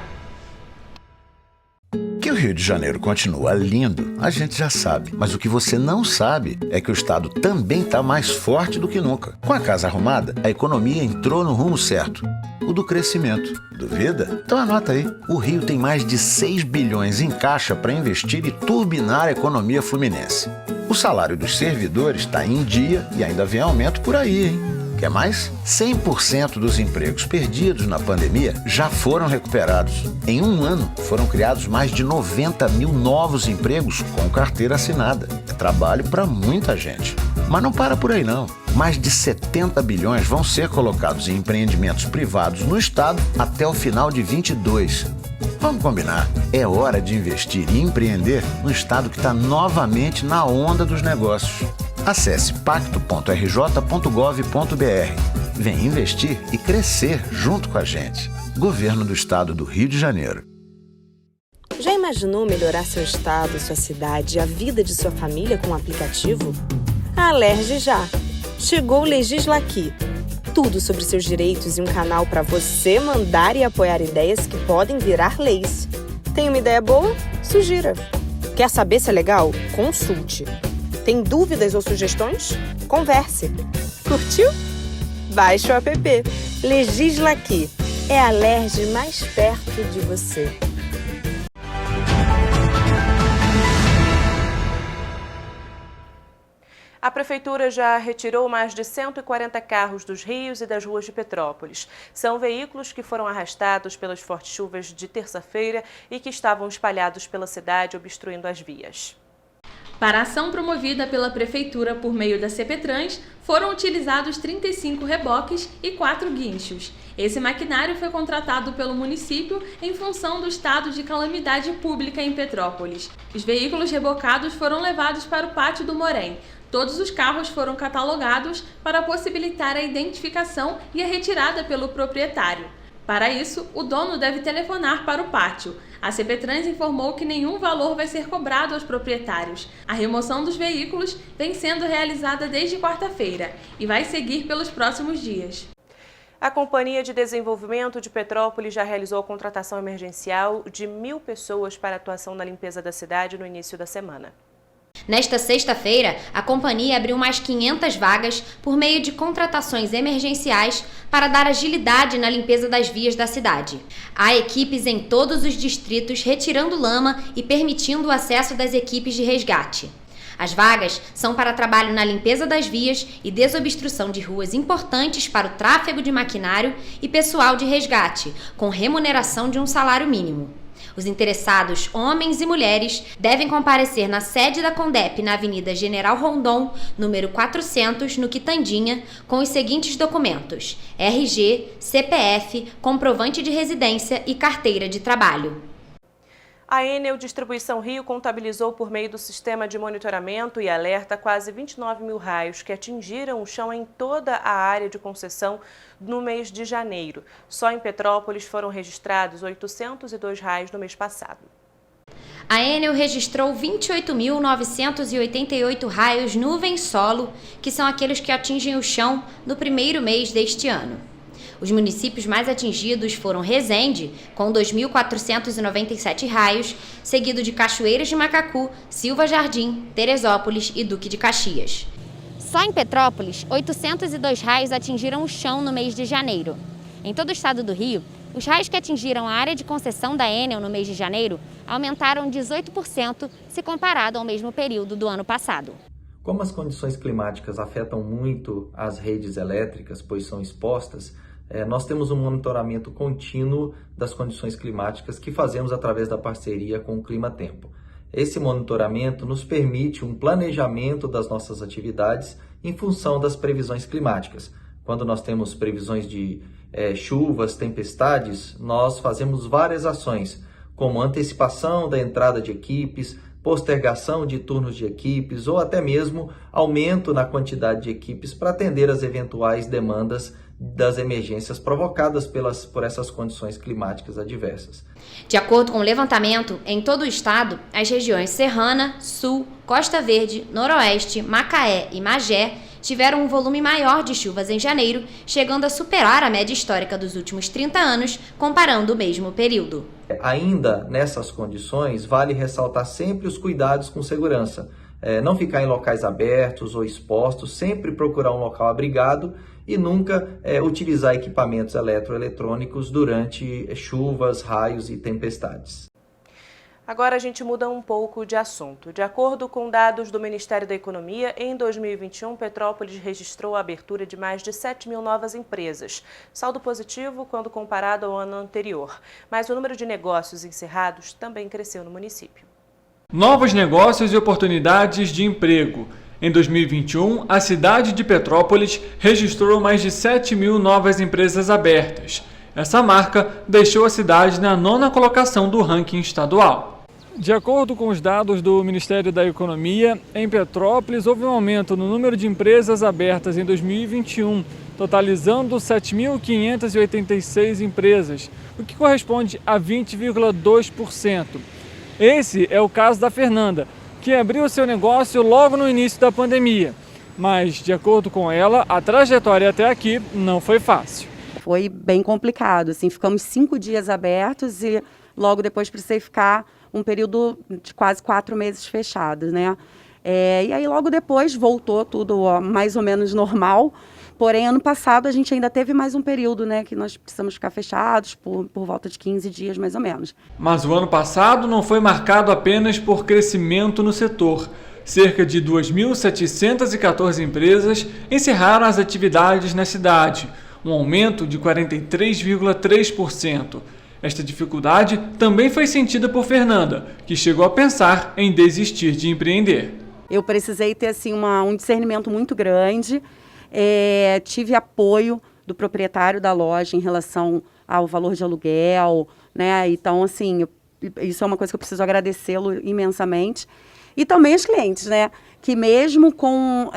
Que o Rio de Janeiro continua lindo, a gente já sabe. Mas o que você não sabe é que o estado também está mais forte do que nunca. Com a casa arrumada, a economia entrou no rumo certo. O do crescimento. Duvida? Então anota aí. O Rio tem mais de 6 bilhões em caixa para investir e turbinar a economia fluminense. O salário dos servidores está em dia e ainda vem aumento por aí, hein? Quer mais? 100% dos empregos perdidos na pandemia já foram recuperados. Em um ano, foram criados mais de 90 mil novos empregos com carteira assinada. É trabalho para muita gente. Mas não para por aí não. Mais de 70 bilhões vão ser colocados em empreendimentos privados no estado até o final de 22. Vamos combinar, é hora de investir e empreender no estado que está novamente na onda dos negócios. Acesse pacto.rj.gov.br. Vem investir e crescer junto com a gente. Governo do Estado do Rio de Janeiro. Já imaginou melhorar seu estado, sua cidade e a vida de sua família com um aplicativo? Alerge já! Chegou o Legisla Aqui. Tudo sobre seus direitos e um canal para você mandar e apoiar ideias que podem virar leis. Tem uma ideia boa? Sugira. Quer saber se é legal? Consulte. Tem dúvidas ou sugestões? Converse. Curtiu? Baixe o app. Legisla Aqui. É a Alerj mais perto de você. A Prefeitura já retirou mais de 140 carros dos rios e das ruas de Petrópolis. São veículos que foram arrastados pelas fortes chuvas de terça-feira e que estavam espalhados pela cidade, obstruindo as vias. Para a ação promovida pela Prefeitura por meio da CPTrans, foram utilizados 35 reboques e 4 guinchos. Esse maquinário foi contratado pelo município em função do estado de calamidade pública em Petrópolis. Os veículos rebocados foram levados para o Pátio do Morém. Todos os carros foram catalogados para possibilitar a identificação e a retirada pelo proprietário. Para isso, o dono deve telefonar para o pátio. A CPTrans informou que nenhum valor vai ser cobrado aos proprietários. A remoção dos veículos vem sendo realizada desde quarta-feira e vai seguir pelos próximos dias. A Companhia de Desenvolvimento de Petrópolis já realizou a contratação emergencial de 1.000 pessoas para atuação na limpeza da cidade no início da semana. Nesta sexta-feira, a companhia abriu mais 500 vagas por meio de contratações emergenciais para dar agilidade na limpeza das vias da cidade. Há equipes em todos os distritos retirando lama e permitindo o acesso das equipes de resgate. As vagas são para trabalho na limpeza das vias e desobstrução de ruas importantes para o tráfego de maquinário e pessoal de resgate, com remuneração de um salário mínimo. Os interessados, homens e mulheres, devem comparecer na sede da Condep na Avenida General Rondon, número 400, no Quitandinha, com os seguintes documentos: RG, CPF, comprovante de residência e carteira de trabalho. A Enel Distribuição Rio contabilizou por meio do sistema de monitoramento e alerta quase 29 mil raios que atingiram o chão em toda a área de concessão no mês de janeiro. Só em Petrópolis foram registrados 802 raios no mês passado. A Enel registrou 28.988 raios nuvem-solo, que são aqueles que atingem o chão no primeiro mês deste ano. Os municípios mais atingidos foram Resende, com 2.497 raios, seguido de Cachoeiras de Macacu, Silva Jardim, Teresópolis e Duque de Caxias. Só em Petrópolis, 802 raios atingiram o chão no mês de janeiro. Em todo o estado do Rio, os raios que atingiram a área de concessão da Enel no mês de janeiro aumentaram 18% se comparado ao mesmo período do ano passado. Como as condições climáticas afetam muito as redes elétricas, pois são expostas, nós temos um monitoramento contínuo das condições climáticas que fazemos através da parceria com o Clima Tempo. Esse monitoramento nos permite um planejamento das nossas atividades em função das previsões climáticas. Quando nós temos previsões de chuvas, tempestades, nós fazemos várias ações, como antecipação da entrada de equipes, postergação de turnos de equipes ou até mesmo aumento na quantidade de equipes para atender as eventuais demandas das emergências provocadas por essas condições climáticas adversas. De acordo com o levantamento, em todo o estado, as regiões Serrana, Sul, Costa Verde, Noroeste, Macaé e Magé tiveram um volume maior de chuvas em janeiro, chegando a superar a média histórica dos últimos 30 anos, comparando o mesmo período. Ainda nessas condições, vale ressaltar sempre os cuidados com segurança. Não ficar em locais abertos ou expostos, sempre procurar um local abrigado e nunca utilizar equipamentos eletroeletrônicos durante chuvas, raios e tempestades. Agora a gente muda um pouco de assunto. De acordo com dados do Ministério da Economia, em 2021, Petrópolis registrou a abertura de mais de 7 mil novas empresas. Saldo positivo quando comparado ao ano anterior. Mas o número de negócios encerrados também cresceu no município. Novos negócios e oportunidades de emprego. Em 2021, a cidade de Petrópolis registrou mais de 7.000 novas empresas abertas. Essa marca deixou a cidade na 9ª colocação do ranking estadual. De acordo com os dados do Ministério da Economia, em Petrópolis houve um aumento no número de empresas abertas em 2021, totalizando 7.586 empresas, o que corresponde a 20,2%. Esse é o caso da Fernanda, que abriu seu negócio logo no início da pandemia. Mas, de acordo com ela, a trajetória até aqui não foi fácil. Foi bem complicado, assim, ficamos 5 dias abertos e logo depois precisei ficar um período de quase 4 meses fechados, né? E aí logo depois voltou tudo mais ou menos normal, porém ano passado a gente ainda teve mais um período, né, que nós precisamos ficar fechados por volta de 15 dias mais ou menos. Mas o ano passado não foi marcado apenas por crescimento no setor. Cerca de 2.714 empresas encerraram as atividades na cidade, um aumento de 43,3%. Esta dificuldade também foi sentida por Fernanda, que chegou a pensar em desistir de empreender. Eu precisei ter assim, um discernimento muito grande, tive apoio do proprietário da loja em relação ao valor de aluguel, né? Então, assim, isso é uma coisa que eu preciso agradecê-lo imensamente. E também os clientes, né? Que mesmo com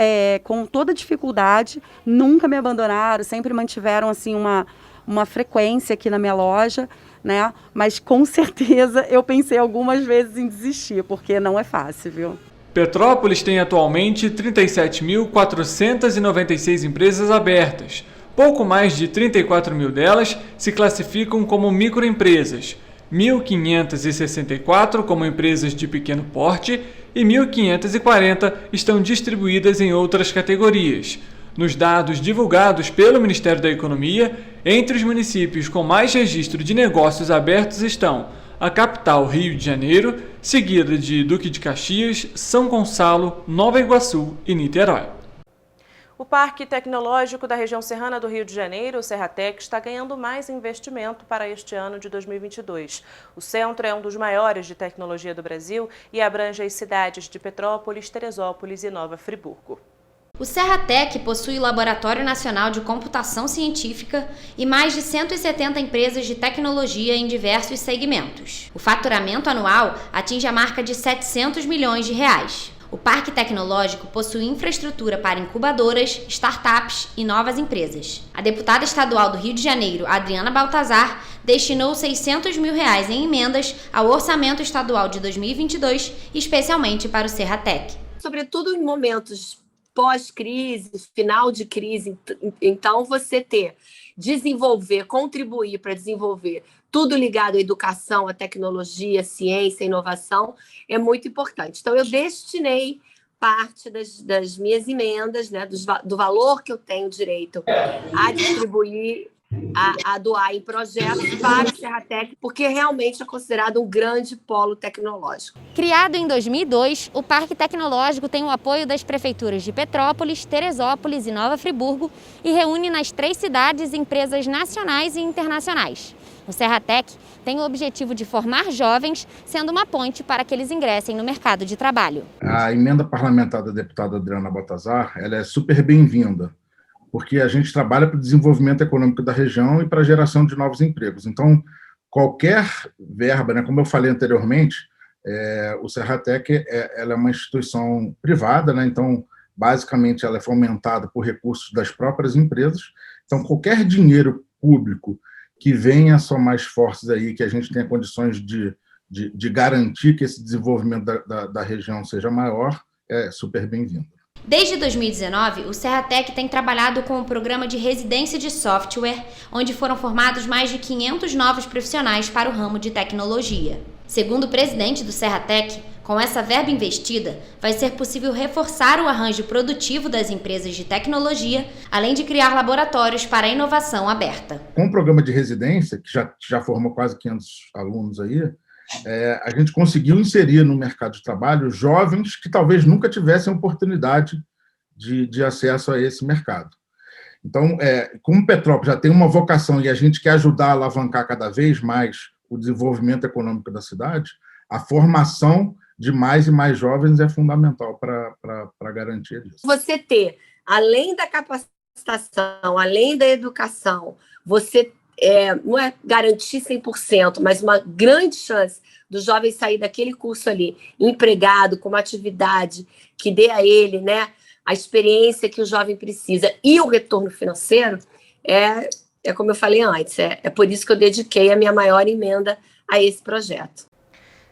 toda dificuldade, nunca me abandonaram, sempre mantiveram assim, uma frequência aqui na minha loja, né? Mas com certeza eu pensei algumas vezes em desistir, porque não é fácil, viu? Petrópolis tem atualmente 37.496 empresas abertas. Pouco mais de 34.000 delas se classificam como microempresas, 1.564 como empresas de pequeno porte e 1.540 estão distribuídas em outras categorias. Nos dados divulgados pelo Ministério da Economia, entre os municípios com mais registro de negócios abertos estão a capital Rio de Janeiro, seguida de Duque de Caxias, São Gonçalo, Nova Iguaçu e Niterói. O Parque Tecnológico da região serrana do Rio de Janeiro, o Serratec, está ganhando mais investimento para este ano de 2022. O centro é um dos maiores de tecnologia do Brasil e abrange as cidades de Petrópolis, Teresópolis e Nova Friburgo. O Serratec possui o Laboratório Nacional de Computação Científica e mais de 170 empresas de tecnologia em diversos segmentos. O faturamento anual atinge a marca de 700 milhões de reais. O Parque Tecnológico possui infraestrutura para incubadoras, startups e novas empresas. A deputada estadual do Rio de Janeiro, Adriana Baltazar, destinou 600 mil reais em emendas ao orçamento estadual de 2022, especialmente para o Serratec. Sobretudo em momentos pós-crise, final de crise, então você contribuir para desenvolver tudo ligado à educação, à tecnologia, à ciência, à inovação, é muito importante. Então, eu destinei parte das minhas emendas, né, do valor que eu tenho direito a distribuir, a doar em projetos para o Serratec, porque realmente é considerado um grande polo tecnológico. Criado em 2002, o Parque Tecnológico tem o apoio das prefeituras de Petrópolis, Teresópolis e Nova Friburgo e reúne nas 3 cidades empresas nacionais e internacionais. O Serratec tem o objetivo de formar jovens, sendo uma ponte para que eles ingressem no mercado de trabalho. A emenda parlamentar da deputada Adriana Baltazar, ela é super bem-vinda, porque a gente trabalha para o desenvolvimento econômico da região e para a geração de novos empregos. Então, qualquer verba, né, como eu falei anteriormente, o Serratec ela é uma instituição privada, né, então, basicamente, ela é fomentada por recursos das próprias empresas. Então, qualquer dinheiro público que venha somar esforços aí, que a gente tenha condições de garantir que esse desenvolvimento da região seja maior, é super bem-vindo. Desde 2019, o Serratec tem trabalhado com o programa de residência de software, onde foram formados mais de 500 novos profissionais para o ramo de tecnologia. Segundo o presidente do Serratec, com essa verba investida, vai ser possível reforçar o arranjo produtivo das empresas de tecnologia, além de criar laboratórios para a inovação aberta. Com o programa de residência, que já formou quase 500 alunos aí, a gente conseguiu inserir no mercado de trabalho jovens que talvez nunca tivessem oportunidade de acesso a esse mercado. Então, como Petrópolis já tem uma vocação e a gente quer ajudar a alavancar cada vez mais o desenvolvimento econômico da cidade, a formação de mais e mais jovens é fundamental para a garantia disso. Você ter, além da capacitação, além da educação, você não é garantir 100%, mas uma grande chance do jovem sair daquele curso ali empregado, com uma atividade que dê a ele, né, a experiência que o jovem precisa e o retorno financeiro, é como eu falei antes, é por isso que eu dediquei a minha maior emenda a esse projeto.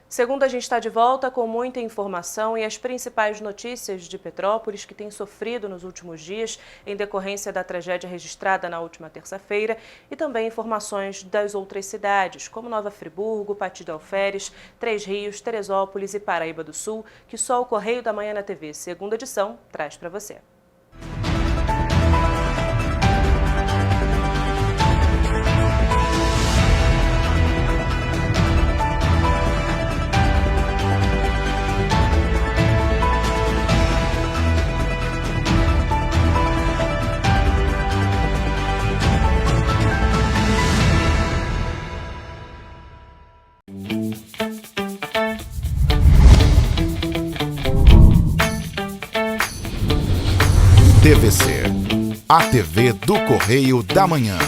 Segunda, a gente está de volta com muita informação e as principais notícias de Petrópolis, que tem sofrido nos últimos dias em decorrência da tragédia registrada na última terça-feira, e também informações das outras cidades, como Nova Friburgo, Pati de Alferes, Três Rios, Teresópolis e Paraíba do Sul, que só o Correio da Manhã na TV, segunda edição, traz para você. TVC, a TV do Correio da Manhã.